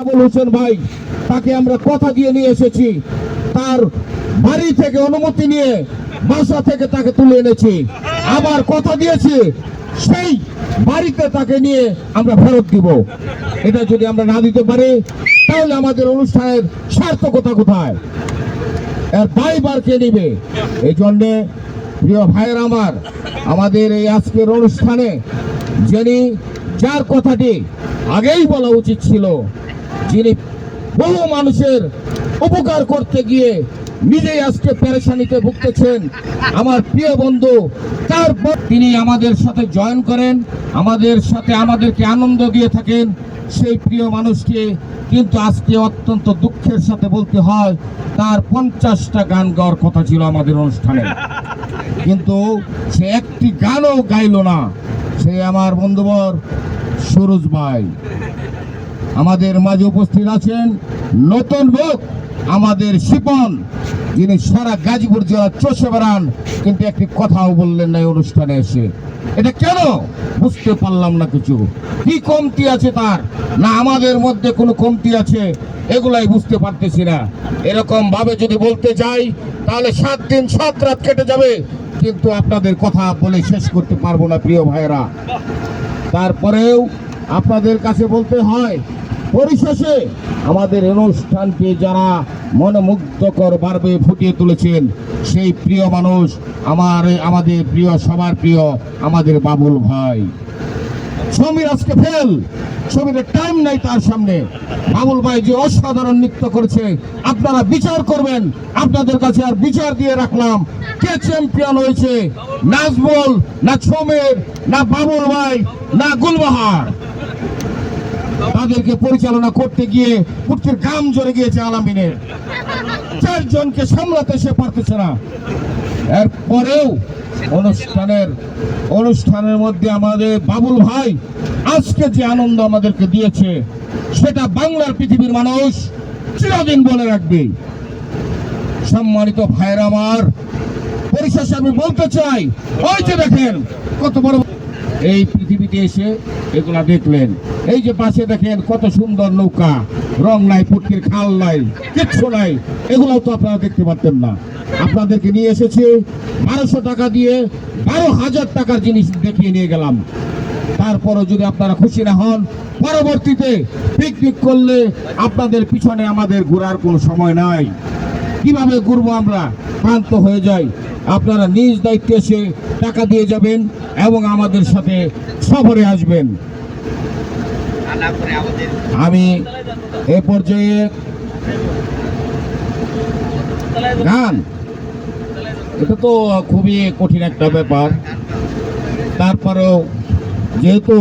আবুল হোসেন ভাই, তাকে আমরা কথা দিয়ে নিয়ে এসেছি। তার বাড়ি থেকে অনুমতি নিয়ে বাসা থেকে তাকে তুলে এনেছি, আবার কথা দিয়েছি সেই বাড়িতে তাকে নিয়ে আমরা ফেরত দিব। এটা যদি আমরা না দিতে পারি তাহলে আমাদের অনুষ্ঠানের সার্থকতা কোথায়? এর দায়ভার কে নিবে? এই জন্যে প্রিয় ভাইয়ের আমার, আমাদের এই আজকের অনুষ্ঠানে যিনি, যার কথাটি আগেই বলা উচিত ছিল, যিনি বহু মানুষের উপকার করতে গিয়ে নিজেই আজকে পেরেশানিতে ভুগতেছেন, আমার প্রিয় বন্ধু, তারপর তিনি আমাদের সাথে জয়েন করেন, আমাদের সাথে আমাদেরকে আনন্দ দিয়ে থাকেন, সেই প্রিয় মানুষকে কিন্তু আজকে অত্যন্ত দুঃখের সাথে বলতে হয় তার 50টা গান গাওয়ার কথা ছিল আমাদের অনুষ্ঠানে, কিন্তু সে একটি গানও গাইল না। সে আমার বন্ধুবর সুরজ ভাই আমাদের মাঝে উপস্থিত আছেন। নতুন লোক আমাদের শিপন, যিনি সারা গাজীপুর জেলা চষে বেড়ান, কিন্তু একটি কথাও বললেন না অনুষ্ঠানে এসে। এটা কেন বুঝতে পারলাম না। কিছু কি কমতি আছে তার, না আমাদের মধ্যে কোনো কমতি আছে, এগুলাই বুঝতে পারতেছি না। এরকম ভাবে যদি বলতে যাই তাহলে 7 দিন 7 রাত কেটে যাবে, কিন্তু আপনাদের কথা বলে শেষ করতে পারবো না প্রিয় ভাইয়েরা। তারপরেও আপনাদের কাছে বলতে হয়, পরিশেষে আমাদের অনুষ্ঠানকে যারা মনোমুগ্ধকর ভাবে ফুটিয়ে তুলেছেন সেই প্রিয় মানুষ আমাদের প্রিয়, সবার প্রিয় আমাদের বাবুল ভাই। সমীর আজকে ফেল, সমীরের টাইম নাই তার সামনে। বাবুল ভাই যে অসাধারণ নৃত্য করেছে, আপনারা বিচার করবেন। আপনাদের কাছে আর বিচার দিয়ে রাখলাম, কে চ্যাম্পিয়ন হয়েছে? নাজমুল, না সমীর, না বাবুল ভাই, না গুলবাহার? তাদেরকে পরিচালনা করতে গিয়ে পুটকির গাম জ্বরে গিয়েছে আলামিনের। 4 জনকে সামলাতে সে পারতেছে না। এরপরেও অনুষ্ঠানের মধ্যে আমাদের বাবুল ভাই আজকে যে আনন্দ আমাদেরকে দিয়েছে, সেটা বাংলার পৃথিবীর মানুষ চিরদিন বলে রাখবে। সম্মানিত ভাইরা আমার, পরিশেষে আমি বলতে চাই, ওই যে দেখেন কত বড় এই পৃথিবীতে এসে এগুলা দেখলেন। এই যে পাশে দেখেন কত সুন্দর নৌকা, রং নাই, পুটকির খাল নাই, কিচ্ছু নাই, এগুলাও তো আপনারা দেখতে পারতেন না। আপনাদেরকে নিয়ে এসেছি 1200 টাকা দিয়ে 12,000 টাকার জিনিস দেখিয়ে নিয়ে গেলাম। তারপরও যদি আপনারা খুশি না হন, পরবর্তীতে পিকনিক করলে আপনাদের পিছনে আমাদের ঘোরার কোনো সময় নাই। কিভাবে ঘুরবো আমরা? ক্লান্ত হয়ে যাই। আপনারা নিজ দায়িত্বে এসে টাকা দিয়ে যাবেন এবং আমাদের সাথে সফরে আসবেন। আমি এ পর্যায়ে গান, এটা তো খুবই কঠিন একটা ব্যাপার। তারপরেও যেহেতু